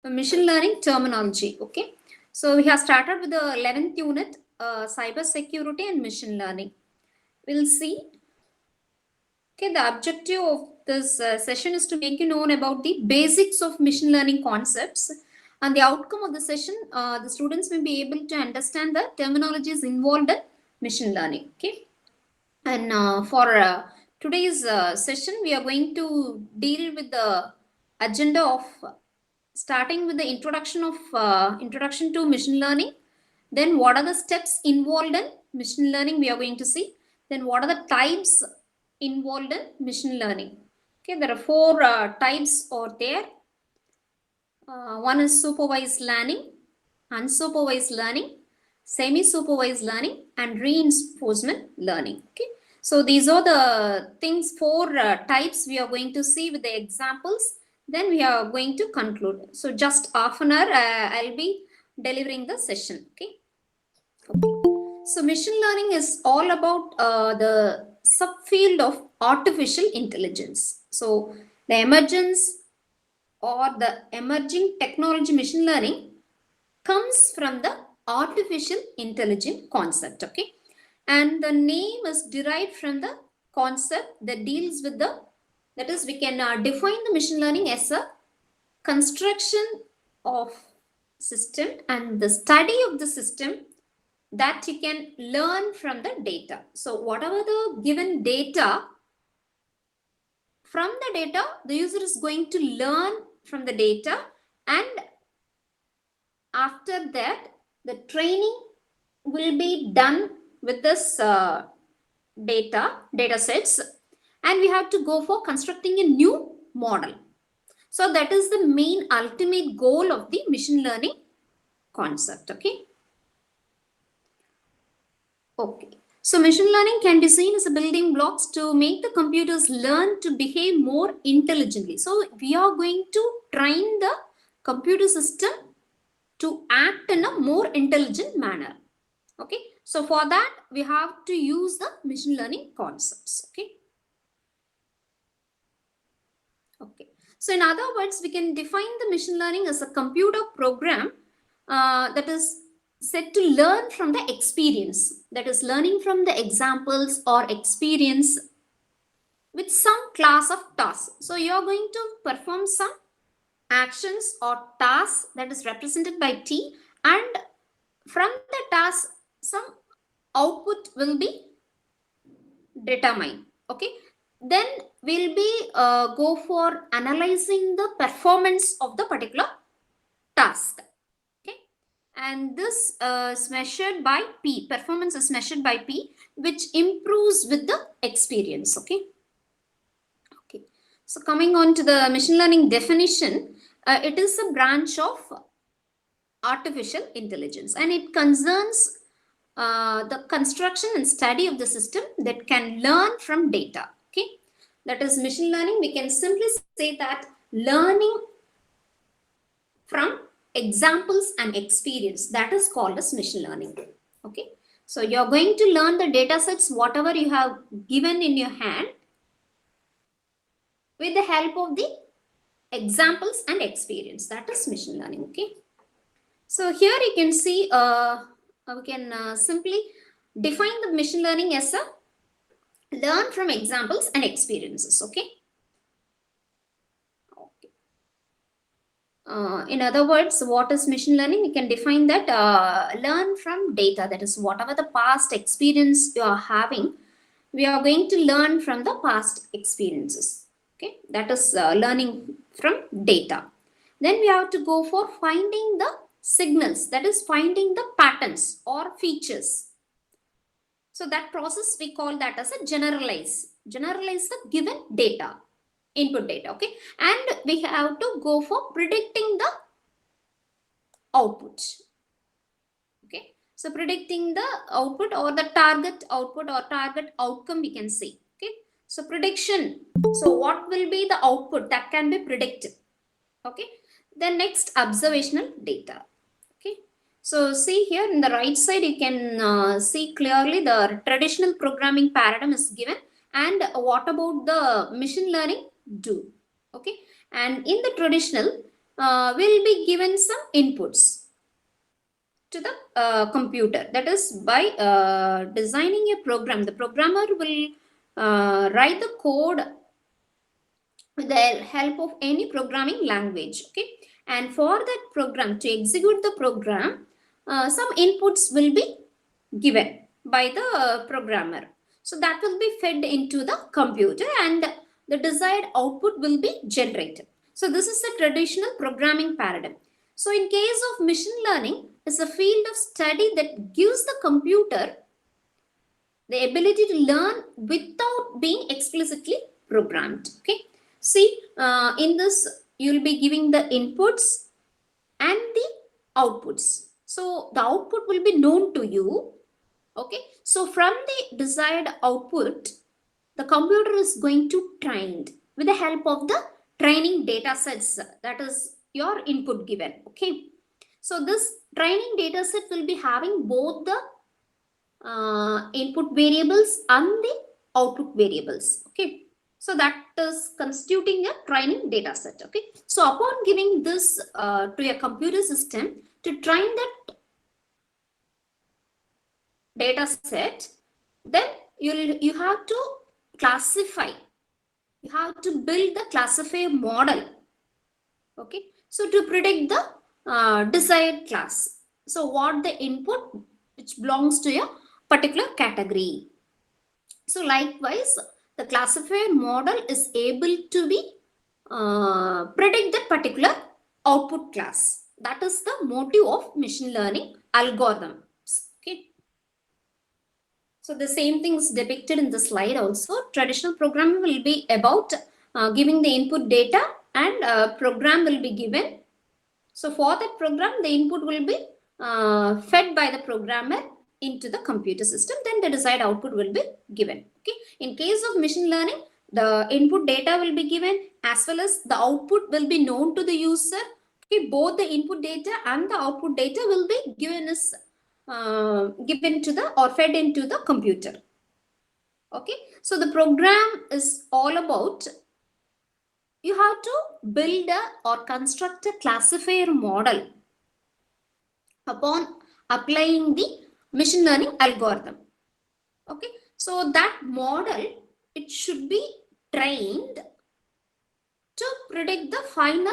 machine learning terminology. Okay, so we have started with the 11th unit, cyber security and machine learning. We'll see. Okay, the objective of this session is to make you known about the basics of machine learning concepts, and the outcome of the session, the students will be able to understand the terminologies involved in machine learning. Okay, and for today's session, we are going to deal with the agenda of starting with the introduction to machine learning. Then what are the steps involved in machine learning we are going to see. Then what are the types involved in machine learning. Okay, there are four types are there. One is supervised learning, unsupervised learning, semi-supervised learning, and reinforcement learning. Okay, so these are the things, four types we are going to see with the examples. Then we are going to conclude. So just half an hour I'll be delivering the session. Okay. So machine learning is all about the subfield of artificial intelligence. So the emergence or the emerging technology machine learning comes from the artificial intelligence concept. Okay, and the name is derived from the concept that deals with the, that is, we can define the machine learning as a construction of system and the study of the system that you can learn from the data. So whatever the given data, from the data the user is going to learn from the data, and after that the training will be done with this data sets, and we have to go for constructing a new model. So that is the main ultimate goal of the machine learning concept. Okay. So machine learning can be seen as a building blocks to make the computers learn to behave more intelligently. So we are going to train the computer system to act in a more intelligent manner. Okay. So for that we have to use the machine learning concepts. Okay. So in other words, we can define the machine learning as a computer program that is said to learn from the experience, that is learning from the examples or experience with some class of tasks. So you are going to perform some actions or tasks that is represented by T, and from the task some output will be determined. Okay, then we'll be go for analyzing the performance of the particular task. And this is measured by P. Performance is measured by P, which improves with the experience. Okay. So coming on to the machine learning definition, it is a branch of artificial intelligence, and it concerns the construction and study of the system that can learn from data. Okay. That is machine learning. We can simply say that learning from examples and experience, that is called as machine learning. Okay, so you're going to learn the data sets whatever you have given in your hand with the help of the examples and experience, that is machine learning. Okay, so here you can see we can simply define the machine learning as a learn from examples and experiences. Okay. In other words, what is machine learning? We can define that learn from data, that is whatever the past experience you are having, we are going to learn from the past experiences. Okay, that is learning from data. Then we have to go for finding the signals, that is finding the patterns or features. So that process we call that as a generalize the given data, input data. Okay, and we have to go for predicting the output. Okay, so predicting the output or the target output or target outcome we can say. Okay, so prediction, so what will be the output that can be predicted. Okay, then next observational data. Okay, so see here in the right side you can see clearly the traditional programming paradigm is given, and what about the machine learning do. Okay, and in the traditional will be given some inputs to the computer. That is, by designing a program, the programmer will write the code with the help of any programming language. Okay, and for that program to execute the program, some inputs will be given by the programmer. So that will be fed into the computer and the desired output will be generated. So this is the traditional programming paradigm. So in case of machine learning, it's a field of study that gives the computer the ability to learn without being explicitly programmed. Okay. See, in this, you'll be giving the inputs and the outputs. So the output will be known to you. Okay. So from the desired output, the computer is going to train with the help of the training data sets. That is your input given. Okay. So this training data set will be having both the input variables and the output variables. Okay. So that is constituting a training data set. Okay. So upon giving this to a computer system to train that data set, then you have to classify. You have to build the classifier model. Okay. So to predict the desired class. So what the input which belongs to a particular category. So likewise, the classifier model is able to be predict that particular output class. That is the motive of machine learning algorithms. Okay. So the same thing is depicted in the slide also. Traditional programming will be about giving the input data and program will be given. So for that program, the input will be fed by the programmer into the computer system. Then the desired output will be given. Okay. In case of machine learning, the input data will be given as well as the output will be known to the user. Okay. Both the input data and the output data will be given to the or fed into the computer. Okay. So the program is all about, you have to build or construct a classifier model upon applying the machine learning algorithm. Okay. So that model, it should be trained to predict the final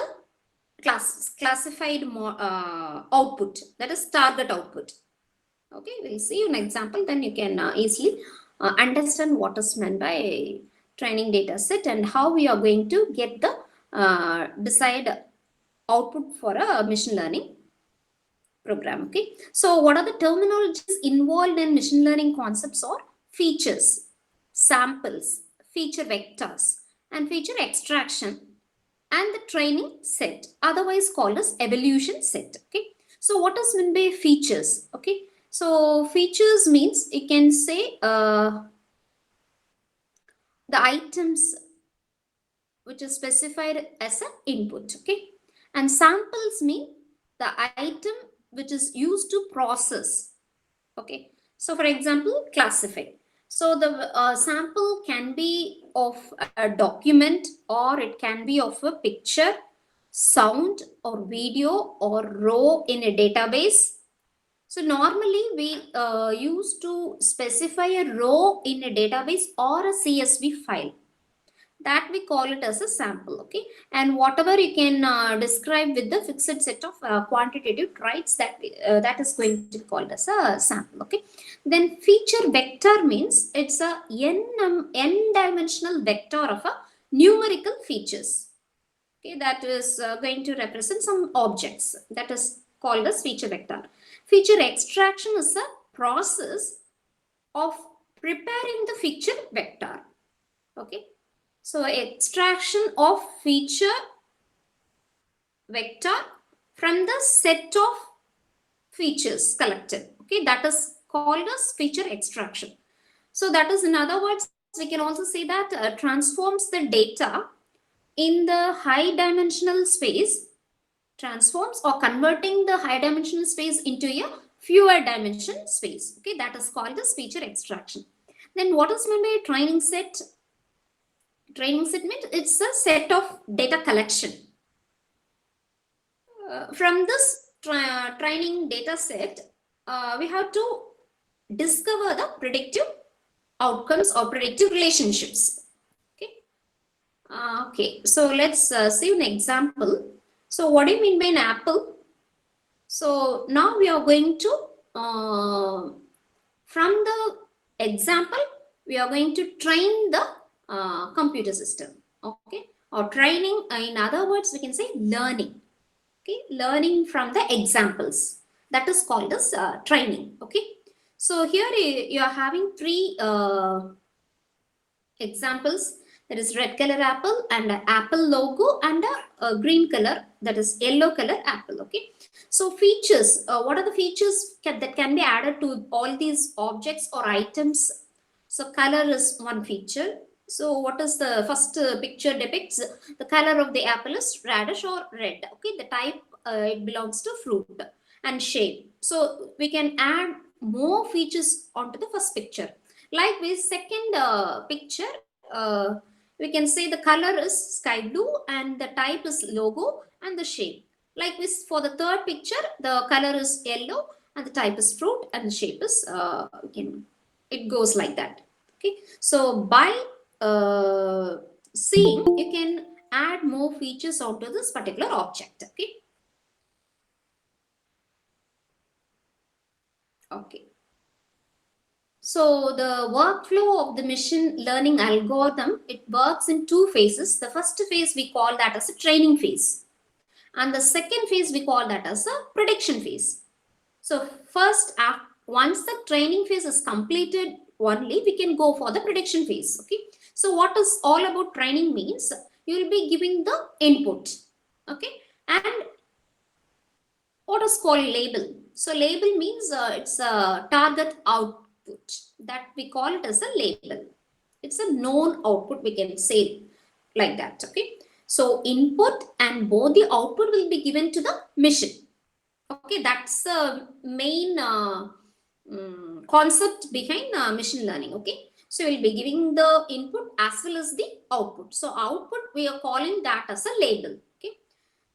classified output, that is target output. Okay. We'll see an example, then you can easily understand what is meant by training data set and how we are going to get the desired output for a machine learning program. Okay. So what are the terminologies involved in machine learning concepts or features, samples, feature vectors, and feature extraction, and the training set, otherwise called as evolution set. Okay. So what does mean by features? Okay. So features means you can say the items which is specified as an input. Okay. And samples mean the item which is used to process. Okay. So for example, classify. So the sample can be of a document or it can be of a picture, sound or video or row in a database. So normally we used to specify a row in a database or a CSV file. That we call it as a sample. Okay. And whatever you can describe with the fixed set of quantitative traits, that is going to be called as a sample. Okay. Then feature vector means it's a n dimensional vector of a numerical features. Okay. That is going to represent some objects, that is called as feature vector. Feature extraction is a process of preparing the feature vector. Okay. So extraction of feature vector from the set of features collected. Okay, that is called as feature extraction. So that is, in other words, we can also say that transforms the data in the high dimensional space, transforms or converting the high dimensional space into a fewer dimension space. Okay, that is called as feature extraction. Then what is meant by a training set? Training set means it's a set of data collection. From this training data set, we have to discover the predictive outcomes or predictive relationships. Okay. Okay. So let's see an example. So what do you mean by an apple? So now we are going to, from the example, we are going to train the computer system. Okay. Or training, in other words, we can say learning. Okay, learning from the examples, that is called as training. Okay, so here you are having three examples, that is red color apple and an apple logo and a green color, that is yellow color apple. Okay, so features, what are the features that can be added to all these objects or items? So color is one feature. So what is the first picture depicts? The color of the apple is reddish or red. Okay, the type, it belongs to fruit, and shape. So we can add more features onto the first picture. Like this second picture, we can say the color is sky blue and the type is logo and the shape. Like this for the third picture, the color is yellow and the type is fruit and the shape is, it goes like that. Okay, so by seeing, you can add more features onto this particular object. Okay. Okay. So the workflow of the machine learning algorithm, it works in two phases. The first phase we call that as a training phase, and the second phase we call that as a prediction phase. So first, once the training phase is completed, only we can go for the prediction phase. Okay. So what is all about training means, you will be giving the input. Okay. And what is called label? So label means it's a target output, that we call it as a label. It's a known output, we can say like that. Okay. So input and both the output will be given to the machine. Okay, that's the main concept behind machine learning. Okay, so we'll be giving the input as well as the output. So output, we are calling that as a label. Okay,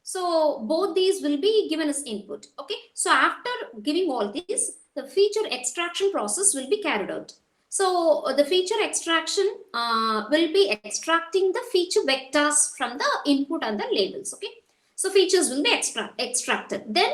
so both these will be given as input. Okay, so after giving all these, the feature extraction process will be carried out. So the feature extraction will be extracting the feature vectors from the input and the labels. Okay, so features will be extracted. Then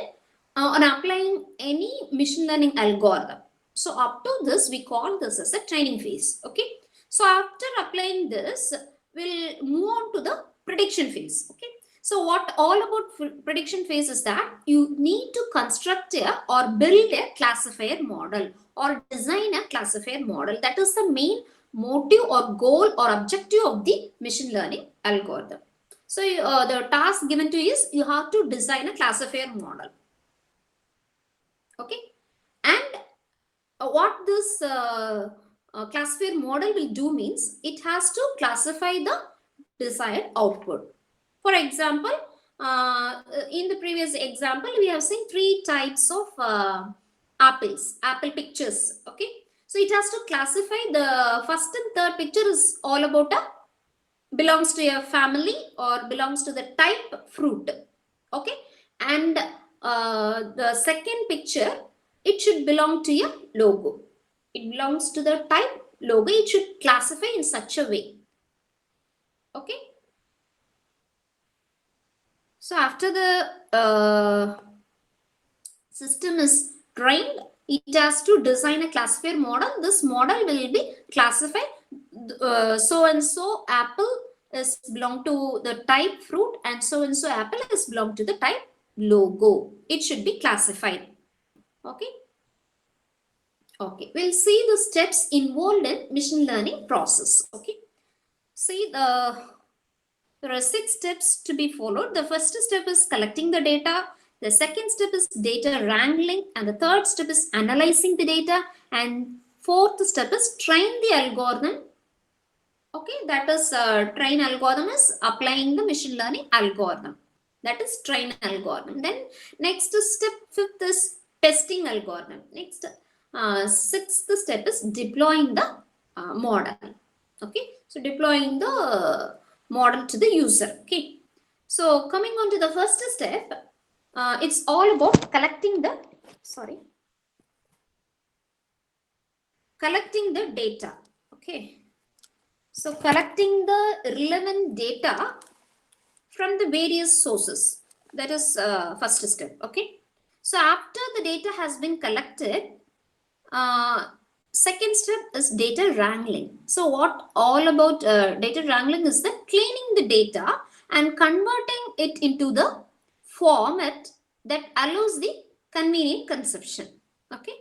on applying any machine learning algorithm. So up to this, we call this as a training phase. Okay. So after applying this, we'll move on to the prediction phase. Okay. So what all about prediction phase is that you need to construct or build a classifier model or design a classifier model. That is the main motive or goal or objective of the machine learning algorithm. So the task given to you is you have to design a classifier model. Okay, and what this classifier model will do means, it has to classify the desired output. For example, in the previous example, we have seen three types of apple pictures. Okay, so it has to classify the first and third picture is all about a belongs to a family or belongs to the type fruit. Okay, and the second picture, it should belong to a logo. It belongs to the type logo. It should classify in such a way. Okay. So after the system is trained, it has to design a classifier model. This model will be classified. So and so apple is belong to the type fruit, and so apple is belong to the type logo. It should be classified. Okay. Okay, we'll see the steps involved in machine learning process. Okay, see there are 6 steps to be followed. The first step is collecting the data. The second step is data wrangling, and the third step is analyzing the data, and fourth step is train the algorithm. Okay, that is train algorithm is applying the machine learning algorithm. That is train algorithm. Then next step, fifth is testing algorithm. Next, sixth step is deploying the model. Okay, so deploying the model to the user. Okay, so coming on to the first step, it's all about collecting the data. Okay, so collecting the relevant data from the various sources. That is first step. Okay, so after the data has been collected, second step is data wrangling. So what all about data wrangling is the cleaning the data and converting it into the format that allows the convenient consumption. Okay,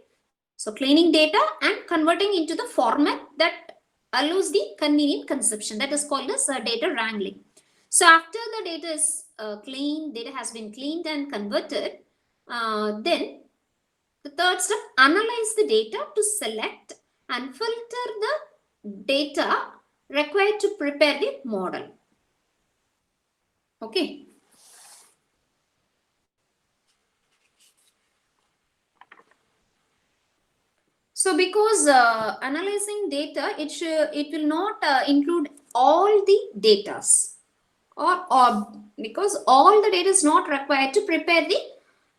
so cleaning data and converting into the format that allows the convenient consumption, that is called as data wrangling. So after the data is data has been cleaned and converted, then the third step, analyze the data to select and filter the data required to prepare the model. Okay. So because analyzing data, it will not include all the datas, or because all the data is not required to prepare the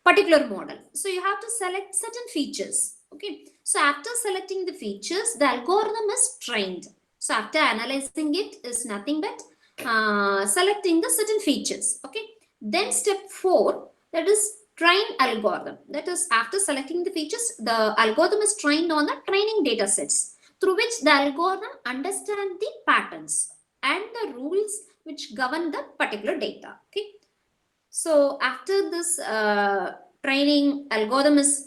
particular model. So you have to select certain features. Okay. So after selecting the features, the algorithm is trained. So after analyzing it is nothing but selecting the certain features. Okay. Then step 4, that is train algorithm. That is after selecting the features, the algorithm is trained on the training data sets through which the algorithm understands the patterns and the rules which govern the particular data. Okay. So after this training algorithm is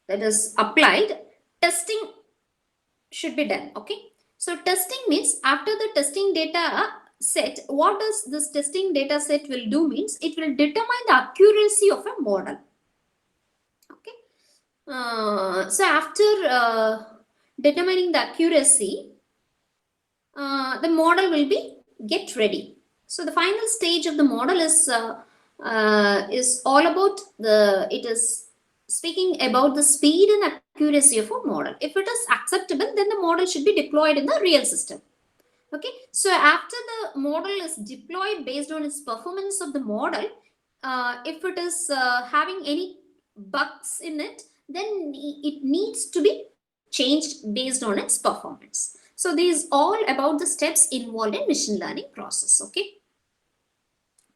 that is applied, testing should be done. Okay. So testing means after the testing data set, what does this testing data set will do means it will determine the accuracy of a model. Okay. So after determining the accuracy, the model will be get ready. So the final stage of the model is all about it is speaking about the speed and accuracy of a model. If it is acceptable, then the model should be deployed in the real system. Okay, so after the model is deployed based on its performance of the model, if it is having any bugs in it, then it needs to be changed based on its performance. So these all about the steps involved in machine learning process. Okay.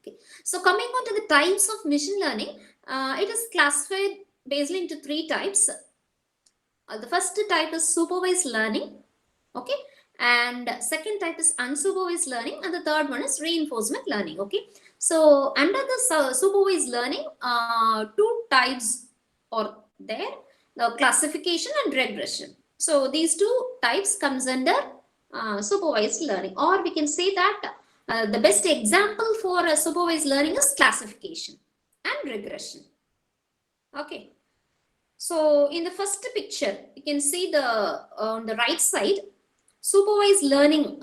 Okay. So coming on to the types of machine learning, it is classified basically into 3 types. The first type is supervised learning. Okay, and second type is unsupervised learning, and the third one is reinforcement learning. Okay, so under the supervised learning, 2 types are there: the classification and regression. So these 2 types comes under supervised learning, or we can say that the best example for supervised learning is classification and regression. Okay. So in the first picture, you can see the on the right side, supervised learning.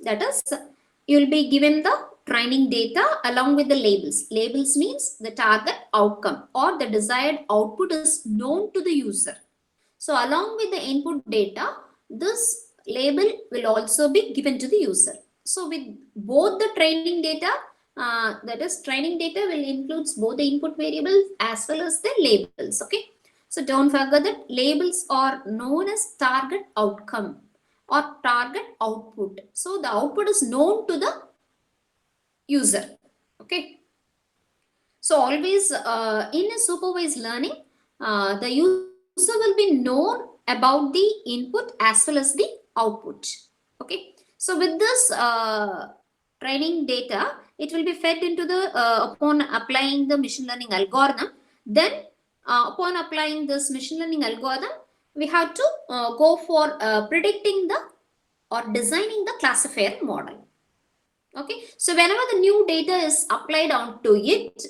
That is, you will be given the training data along with the labels. Labels means the target outcome or the desired output is known to the user. So along with the input data, this label will also be given to the user. So with both the training data, that is training data will includes both the input variables as well as the labels. Okay. So don't forget that labels are known as target outcome or target output. So the output is known to the user. Okay. So always in a supervised learning, the user will be known about the input as well as the output. Okay. So with this training data, it will be fed into the upon applying the machine learning algorithm. Then upon applying this machine learning algorithm, we have to go for predicting the or designing the classifier model. Okay. So whenever the new data is applied onto it,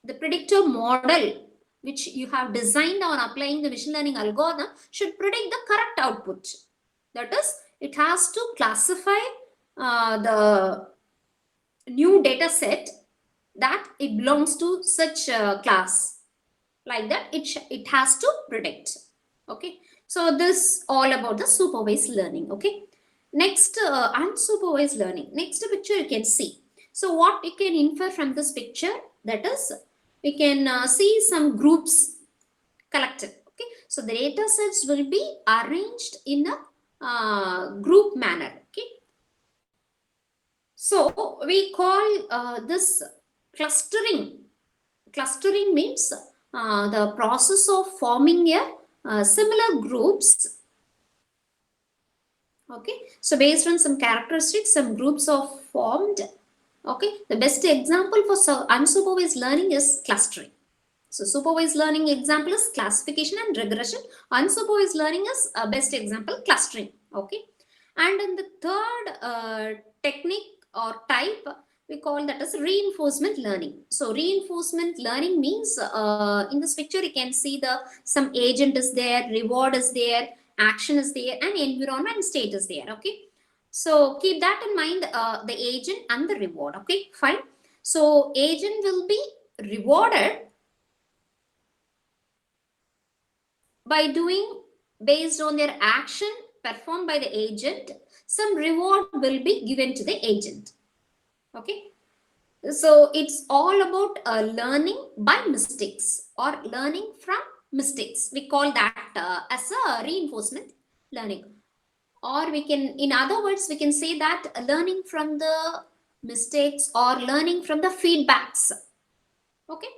the predictor model which you have designed on applying the machine learning algorithm should predict the correct output. That is, it has to classify the new data set that it belongs to such a class. Like that, it has to predict. Okay. So this all about the supervised learning. Okay. Next, unsupervised learning. Next picture you can see. So what we can infer from this picture, that is, we can see some groups collected. Okay, so the data sets will be arranged in a group manner. Okay, so we call this clustering. Clustering means the process of forming a similar groups. Okay, so based on some characteristics, some groups are formed. Okay, the best example for unsupervised learning is clustering. So supervised learning example is classification and regression. Unsupervised learning is best example, clustering. Okay, and in the third technique or type, we call that as reinforcement learning. So reinforcement learning means in this picture you can see the some agent is there, reward is there, action is there, and environment and state is there. Okay, so keep that in mind, the agent and the reward. Okay, fine. So agent will be rewarded by doing based on their action performed by the agent. Some reward will be given to the agent. Okay, so it's all about learning by mistakes or learning from mistakes. We call that as a reinforcement learning, or we can, in other words, we can say that learning from the mistakes or learning from the feedbacks. Okay,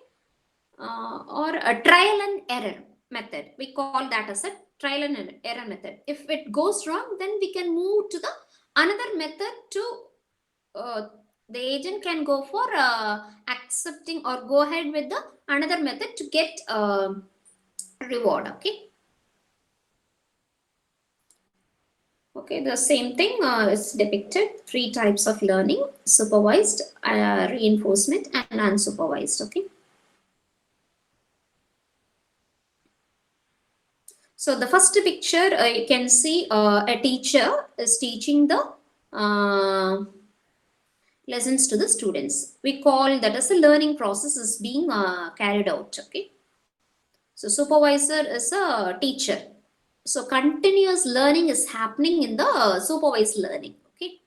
or a trial and error method. We call that as a trial and error method. If it goes wrong, then we can move to the another method to the agent can go for accepting or go ahead with the another method to get reward. Okay. Okay, the same thing is depicted. Three types of learning: supervised, reinforcement, and unsupervised. Okay. So the first picture, you can see a teacher is teaching the lessons to the students. We call that as a learning process is being carried out. Okay. So supervisor is a teacher. So continuous learning is happening in the supervised learning. Okay.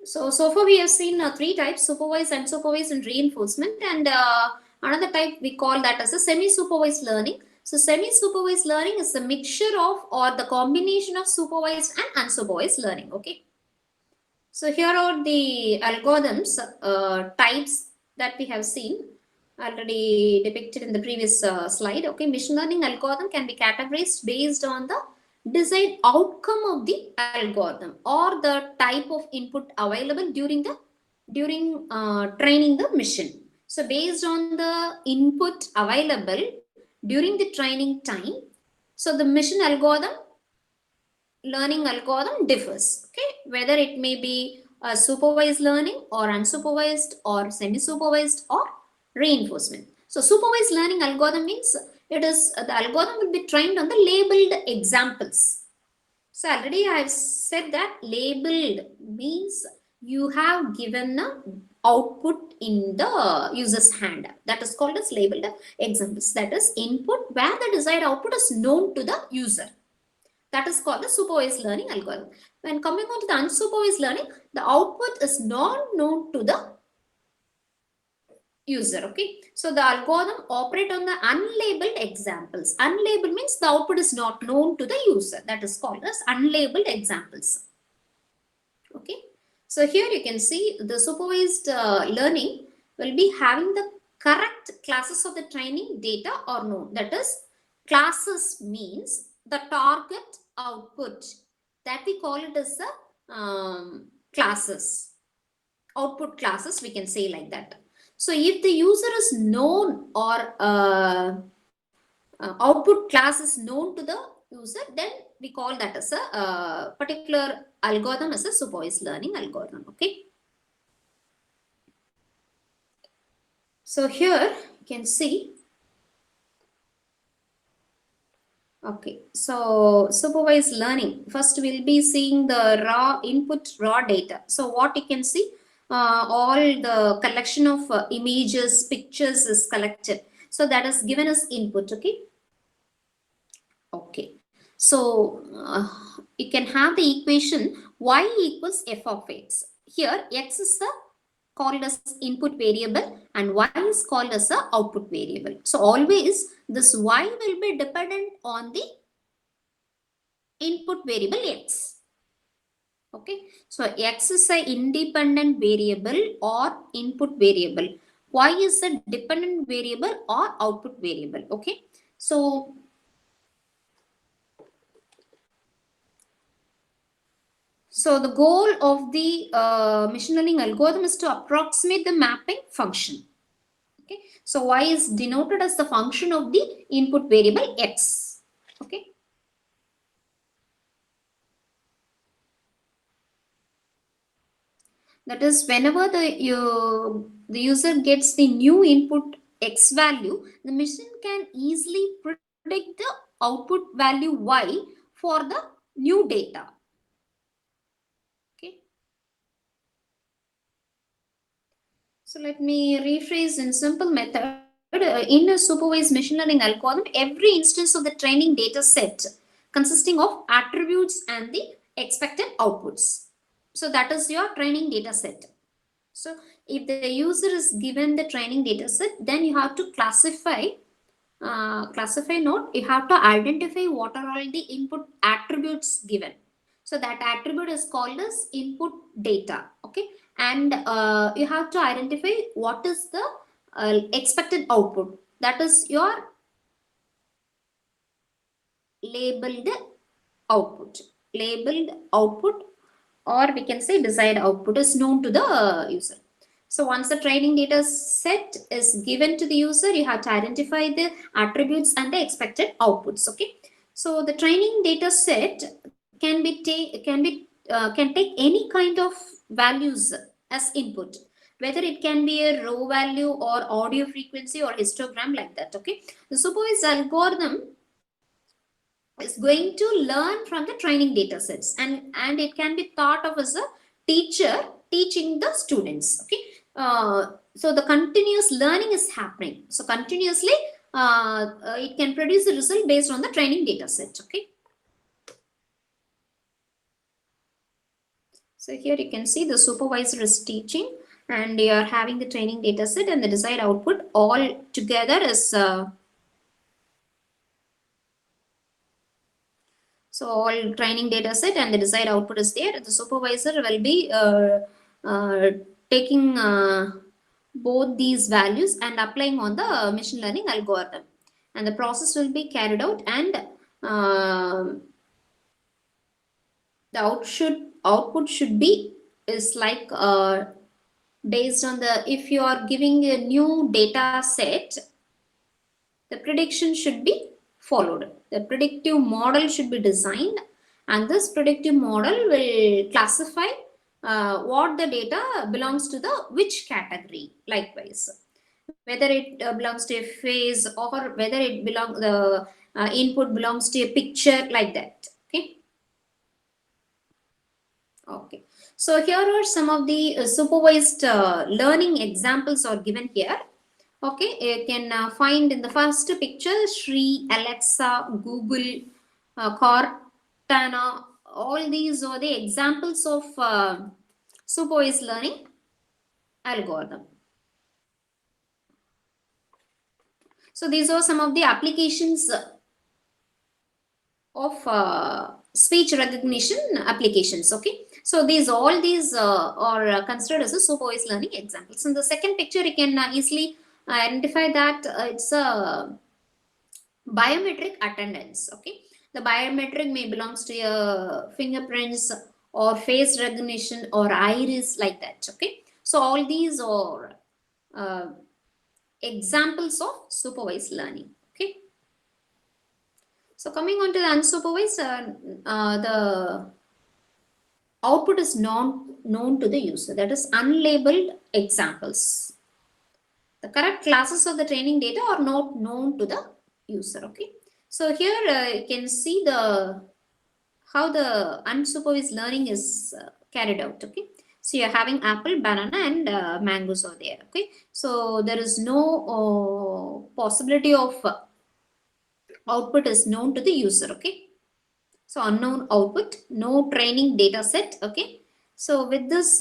So far we have seen three types: supervised, unsupervised, and reinforcement. And another type we call that as a semi-supervised learning. So semi-supervised learning is a mixture of or the combination of supervised and unsupervised learning. Okay. So here are the algorithms types that we have seen already depicted in the previous slide. Okay, machine learning algorithm can be categorized based on the desired outcome of the algorithm or the type of input available during training the machine. So based on the input available during the training time, so the machine algorithm learning algorithm differs. Okay, whether it may be supervised learning or unsupervised or semi-supervised or reinforcement. So supervised learning algorithm means it is the algorithm will be trained on the labeled examples. So already I have said that labeled means you have given a output in the user's hand, that is called as labeled examples. That is input where the desired output is known to the user. That is called the supervised learning algorithm. When coming on to the unsupervised learning, the output is not known to the user. Okay, so the algorithm operate on the unlabeled examples. Unlabeled means the output is not known to the user. That is called as unlabeled examples. Okay, so here you can see the supervised learning will be having the correct classes of the training data or known. That is, classes means the target output, that we call it as the classes, output classes, we can say like that. So if the user is known or output class is known to the user, then we call that as a particular algorithm as a supervised learning algorithm. Okay. So here you can see. Okay, so supervised learning. First, we'll be seeing the raw input, raw data. So what you can see, all the collection of images, pictures is collected. So that is given as input. Okay. Okay. So you can have the equation y equals f of x. Here x is the called as input variable and y is called as the output variable. So always this y will be dependent on the input variable x. Okay, so x is a independent variable or input variable. Y is a dependent variable or output variable. Okay, so the goal of the machine learning algorithm is to approximate the mapping function. Okay, so y is denoted as the function of the input variable x. Okay, that is whenever the user gets the new input x value, the machine can easily predict the output value y for the new data. Okay, so let me rephrase in simple method. In a supervised machine learning algorithm, every instance of the training data set consisting of attributes and the expected outputs. So that is your training data set. So if the user is given the training data set, then you have to classify note, you have to identify what are all the input attributes given. So that attribute is called as input data. Okay, and you have to identify what is the expected output, that is your labeled output. Labeled output, or we can say desired output, is known to the user. So once the training data set is given to the user, you have to identify the attributes and the expected outputs. Okay, so the training data set can take any kind of values as input, whether it can be a raw value or audio frequency or histogram, like that. Okay, the supervised algorithm is going to learn from the training data sets, and it can be thought of as a teacher teaching the students. Okay, so the continuous learning is happening. So continuously it can produce the result based on the training data set. Okay, so here you can see the supervisor is teaching and you are having the training data set, and the desired output all together is so all training data set and the desired output is there. The supervisor will be taking both these values and applying on the machine learning algorithm, and the process will be carried out, and the output should be is like based on the, if you are giving a new data set, the prediction should be followed. The predictive model should be designed, and this predictive model will classify what the data belongs to the which category. Likewise, whether it belongs to a phase or whether it belongs the input belongs to a picture, like that. Okay. Okay. So here are some of the supervised learning examples are given here. Okay, you can find in the first picture Sri, Alexa, Google, Cortana. All these are the examples of supervised learning algorithm. So these are some of the applications of speech recognition applications. Okay, so all these are considered as a supervised learning examples. In the second picture, you can easily identify that it's a biometric attendance. Okay, the biometric may belongs to your fingerprints or face recognition or iris, like that. Okay, so all these are uh, examples of supervised learning. Okay, so coming on to the unsupervised, the output is known to the user, that is unlabeled examples. The correct classes of the training data are not known to the user. Okay, so here you can see the how the unsupervised learning is carried out. Okay, so you're having apple, banana, and mangoes are there. Okay, so there is no possibility of output is known to the user. Okay, So unknown output, no training data set. Okay. So with this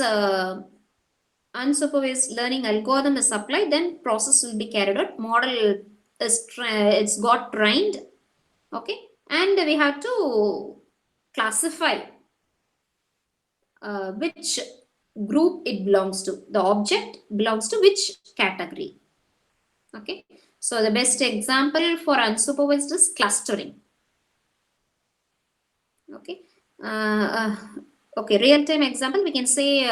unsupervised learning algorithm is applied, then process will be carried out. Model is it's got trained. Okay. And we have to classify which group it belongs to. The object belongs to which category. Okay. So the best example for unsupervised is clustering. Okay. Uh, okay. Real-time example, we can say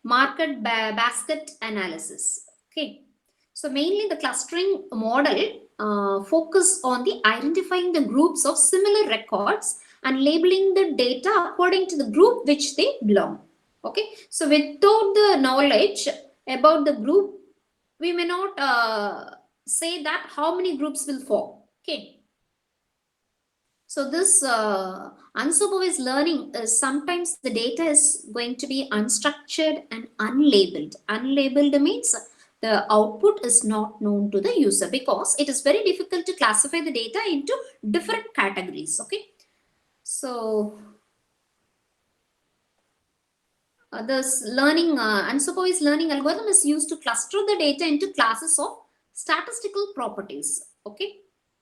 market basket analysis. Okay. So mainly the clustering model focus on the identifying the groups of similar records and labeling the data according to the group which they belong. Okay. So without the knowledge about the group, we may not say that how many groups will form. Okay. So this unsupervised learning is sometimes the data is going to be unstructured and unlabeled. Unlabeled means the output is not known to the user because it is very difficult to classify the data into different categories. Okay. So this unsupervised learning algorithm is used to cluster the data into classes of statistical properties. Okay.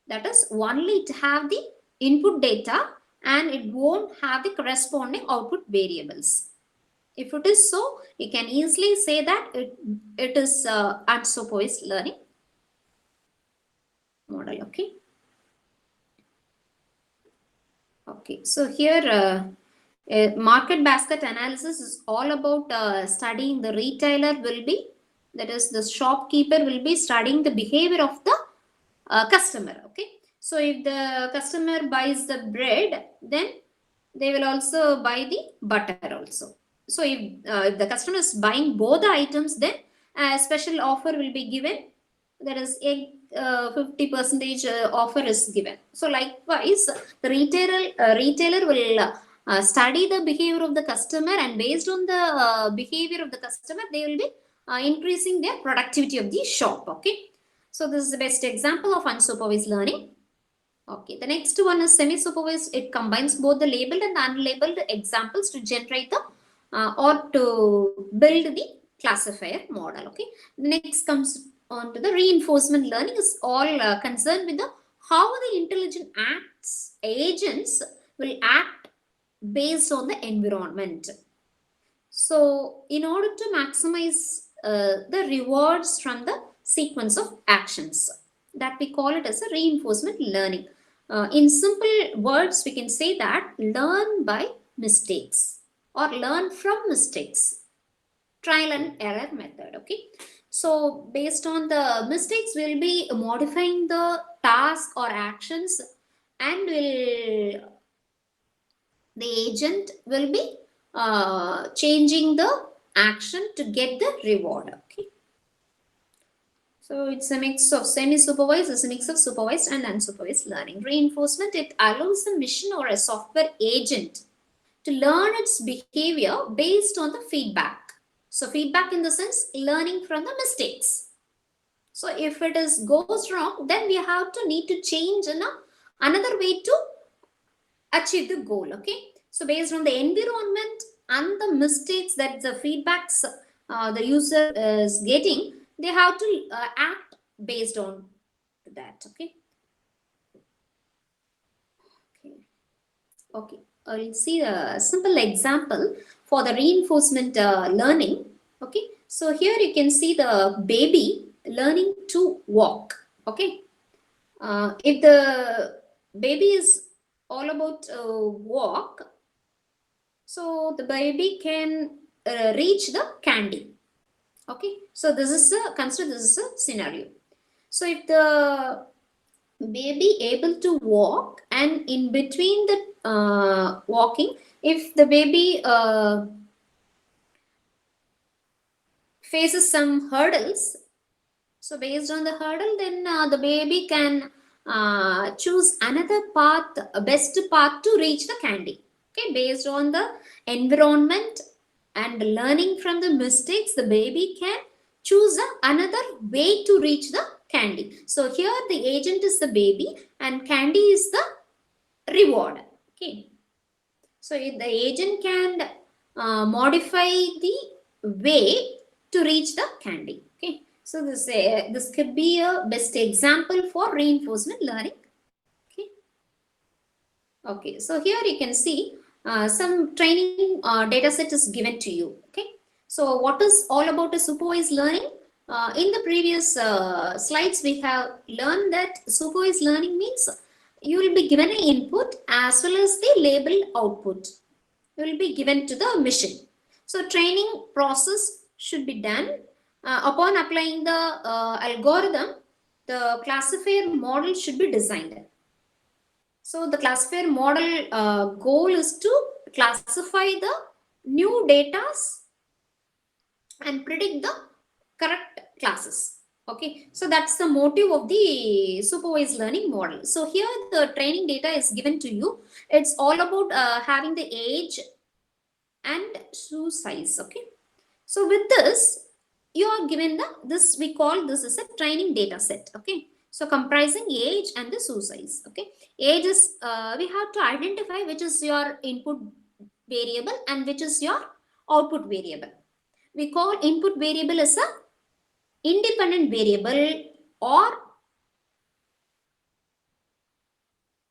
That is, only it have the input data and it won't have the corresponding output variables. If it is so, you can easily say that it is unsupervised learning model. Okay. Okay. So here market basket analysis is all about studying the retailer will be, that is the shopkeeper will be studying the behavior of the customer. Okay. So if the customer buys the bread, then they will also buy the butter also. So if the customer is buying both the items, then a special offer will be given. That is egg 50 percentage offer is given. So likewise, the retailer will study the behavior of the customer, and based on the behavior of the customer, they will be increasing their productivity of the shop. Okay. So this is the best example of unsupervised learning. Okay, the next one is semi-supervised. It combines both the labeled and unlabeled examples to generate the or to build the classifier model. Okay, the next comes on to the reinforcement learning is all concerned with the how the intelligent agents will act based on the environment. So, in order to maximize the rewards from the sequence of actions, that we call it as a reinforcement learning. In simple words, we can say that learn by mistakes or learn from mistakes, trial and error method. Okay. So, based on the mistakes, we'll be modifying the task or actions, and the agent will be changing the action to get the reward. Okay. So it's a mix of semi-supervised, it's a mix of supervised and unsupervised learning. Reinforcement, it allows a machine or a software agent to learn its behavior based on the feedback. So feedback in the sense learning from the mistakes. So if it is goes wrong, then we have to need to change another way to achieve the goal. Okay. So based on the environment and the mistakes that the feedbacks the user is getting, they have to act based on that. Okay. Okay. Okay. I'll see a simple example for the reinforcement learning. Okay. So here you can see the baby learning to walk. Okay. If the baby is all about walk, so the baby can reach the candy. Okay. So this is consider this is a scenario. So if the baby able to walk, and in between the walking, if the baby faces some hurdles, so based on the hurdle, then the baby can choose another path, best path to reach the candy. Okay, based on the environment and learning from the mistakes, the baby can choose another way to reach the candy. So here the agent is the baby and candy is the reward. Okay. So the agent can modify the way to reach the candy. Okay. So this could be a best example for reinforcement learning. Okay. Okay. So here you can see some training data set is given to you. Okay. So what is all about a supervised learning? In the previous slides, we have learned that supervised learning means you will be given an input as well as the labeled output will be given to the machine. So training process should be done upon applying the algorithm. The classifier model should be designed. So the classifier model goal is to classify the new data and predict the correct classes. Okay, so that's the motive of the supervised learning model. So here the training data is given to you. It's all about having the age and shoe size. Okay, so with this you are given this, we call this as a training data set. Okay, so comprising age and the shoe size. Okay, age is we have to identify which is your input variable and which is your output variable. We call input variable as a independent variable, or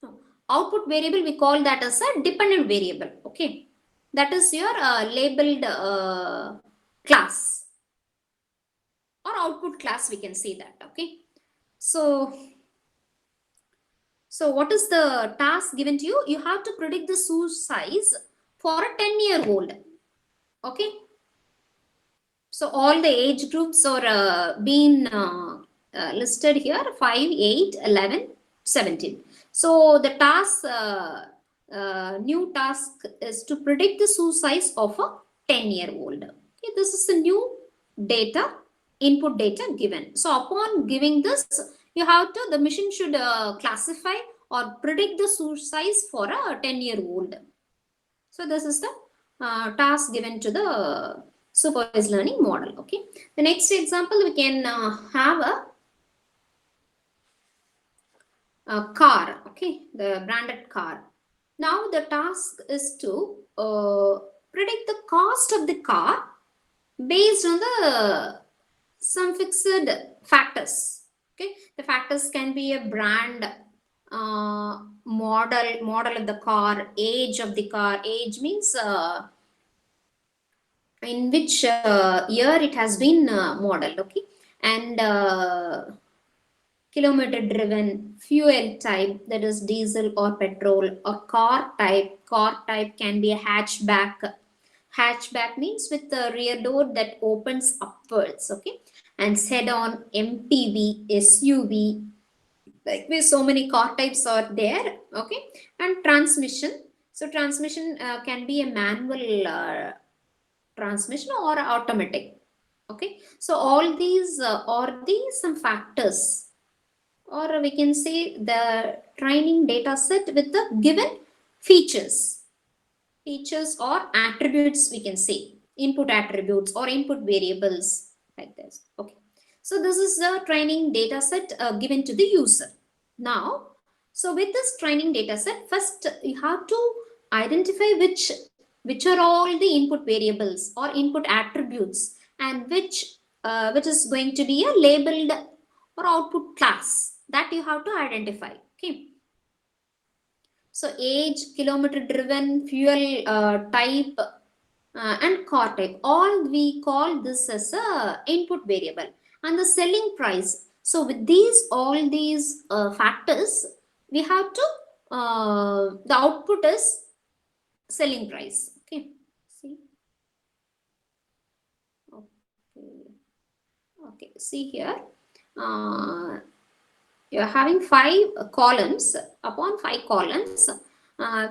no, output variable we call that as a dependent variable. Okay, that is your labeled class or output class, we can say that. Okay, so what is the task given to you? You have to predict the shoe size for a 10-year-old. Okay, so all the age groups are being listed here: 5, 8, 11, 17. So the task, new task is to predict the shoe size of a 10-year-old. Okay, this is a new data, input data given. So upon giving this, you have to, the machine should classify or predict the shoe size for a 10-year-old. So this is the task given to the supervised learning model. Okay, the next example we can have a car. Okay, the branded car. Now the task is to predict the cost of the car based on the some fixed factors. Okay, the factors can be a brand, model of the car, age of the car. Age means in which year it has been modeled. Okay, and kilometer driven, fuel type, that is diesel or petrol, or car type. Car type can be a hatchback. Hatchback means with the rear door that opens upwards. Okay, and sedan, MPV, SUV, like with so many car types are there. Okay, and transmission. So transmission can be a manual transmission or automatic. Okay, so all these are some factors, or we can say the training data set with the given features or attributes, we can say input attributes or input variables, like this. Okay, so this is the training data set given to the user. Now, so with this training data set, first you have to identify which are all the input variables or input attributes, and which is going to be a labeled or output class, that you have to identify. Okay, so age, kilometer driven, fuel type, and car type, all we call this as a input variable. And the selling price, so with all these factors, we have to the output is selling price. Okay, see, okay, okay, see here, you are having 5 columns. Upon 5 columns,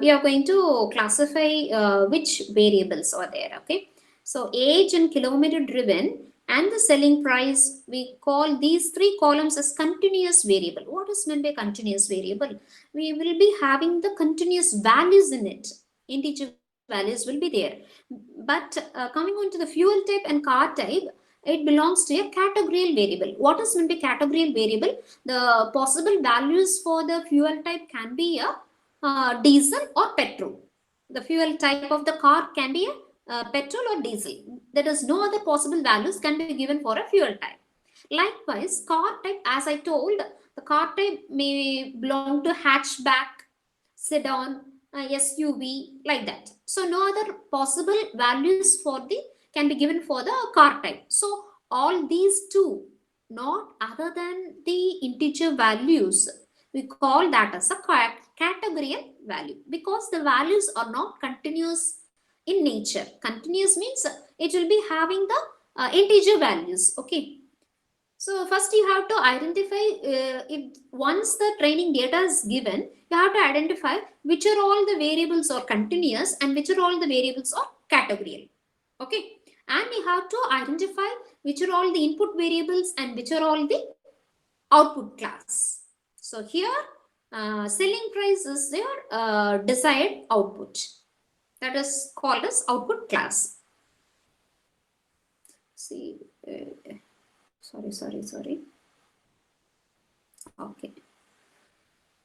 we are going to classify which variables are there. Okay, so age and kilometer driven and the selling price, we call these 3 columns as continuous variable. What is meant by continuous variable? We will be having the continuous values in it. Integer values will be there. But coming on to the fuel type and car type, it belongs to a categorical variable. What is meant by categorical variable? The possible values for the fuel type can be a diesel or petrol. The fuel type of the car can be a petrol or diesel. There is no other possible values can be given for a fuel type. Likewise, car type, as I told, the car type may belong to hatchback, sedan, SUV, like that. So no other possible values for the can be given for the car type. So all these two, not other than the integer values, we call that as a categorical value, because the values are not continuous in nature. Continuous means it will be having the integer values. Okay. So first you have to identify, if once the training data is given, you have to identify which are all the variables are continuous and which are all the variables are categorical. Okay. And you have to identify which are all the input variables and which are all the output class. So here selling price is their desired output. That is called as output class. See, sorry. Okay.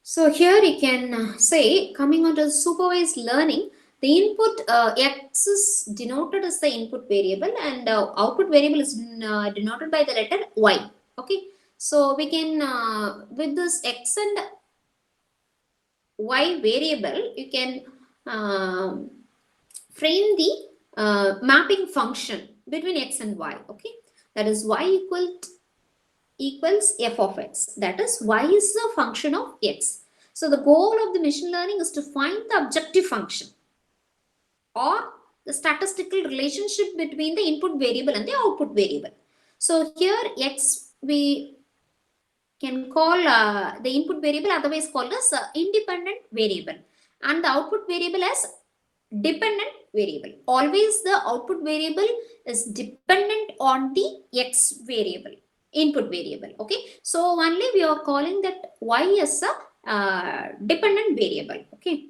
So here you can say, coming on to supervised learning, the input X is denoted as the input variable and output variable is denoted by the letter Y. Okay. So we can, with this X and Y variable, you can frame the mapping function between X and Y. Okay. That is Y equals f of x. That is, y is a function of x. So the goal of the machine learning is to find the objective function or the statistical relationship between the input variable and the output variable. So here x we can call the input variable, otherwise called as independent variable, and the output variable as dependent variable. Always the output variable is dependent on the x variable, input variable. Okay, so only we are calling that y as a dependent variable. Okay,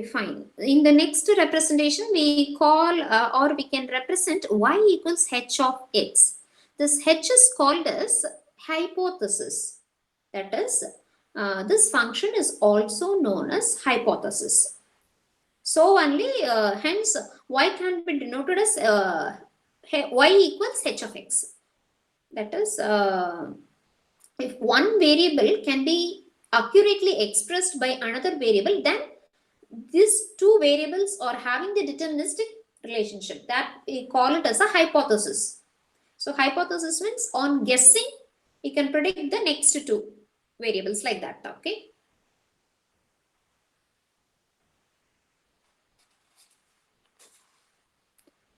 fine. In the next representation, we call or we can represent y equals h of x. This h is called as hypothesis. That is, this function is also known as hypothesis. So only hence y can be denoted as y equals h of x. That is, if one variable can be accurately expressed by another variable, then these two variables are having the deterministic relationship. That we call it as a hypothesis. So hypothesis means on guessing, you can predict the next two variables like that. Okay.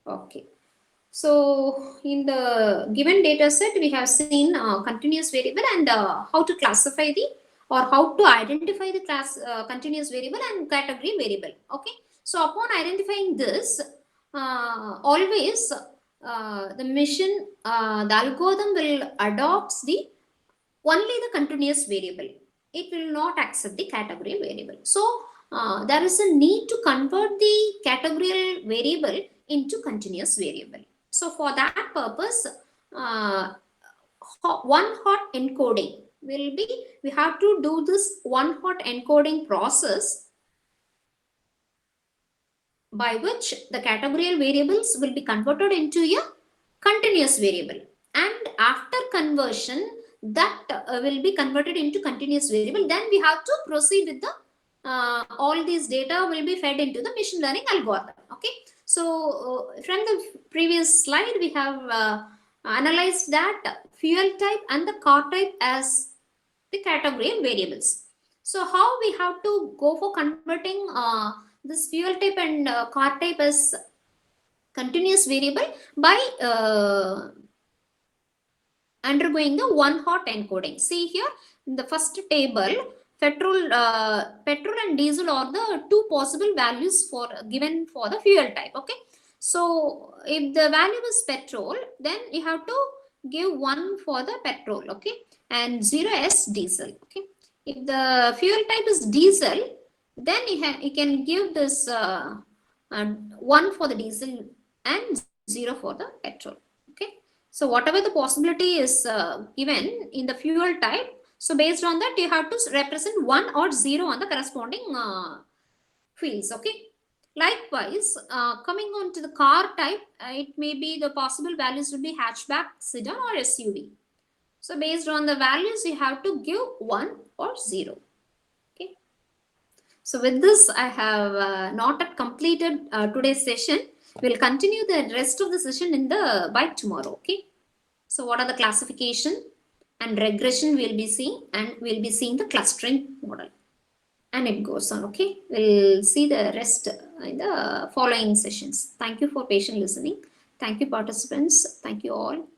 Okay. So in the given data set, we have seen continuous variable and how to classify the or how to identify the class continuous variable and category variable. Okay. So upon identifying this, always the machine, the algorithm will adopt the only the continuous variable. It will not accept the category variable. So there is a need to convert the categorical variable into continuous variable. So for that purpose, one hot encoding will be, we have to do this one hot encoding process by which the categorical variables will be converted into a continuous variable. And after conversion, that will be converted into continuous variable. Then we have to proceed with the all these data will be fed into the machine learning algorithm. Okay. So from the previous slide, we have analyzed that fuel type and the car type as the category variables. So how we have to go for converting this fuel type and car type as continuous variable by undergoing the one hot encoding. See here in the first table, petrol and diesel are the two possible values for given for the fuel type. Okay, so if the value is petrol, then you have to give 1 for the petrol. Okay, and 0 as diesel. Okay, if the fuel type is diesel, then you can give this 1 for the diesel and 0 for the petrol. Okay, so whatever the possibility is given in the fuel type, So based on that, you have to represent 1 or 0 on the corresponding fields. Okay. Likewise, coming on to the car type, it may be the possible values would be hatchback, sedan, or SUV. So based on the values, you have to give 1 or 0. Okay. So with this, I have not yet completed today's session. We'll continue the rest of the session in the by tomorrow. Okay. So what are the classification and regression we'll be seeing, and we'll be seeing the clustering model. And it goes on. Okay. We'll see the rest in the following sessions. Thank you for patient listening. Thank you, participants. Thank you all.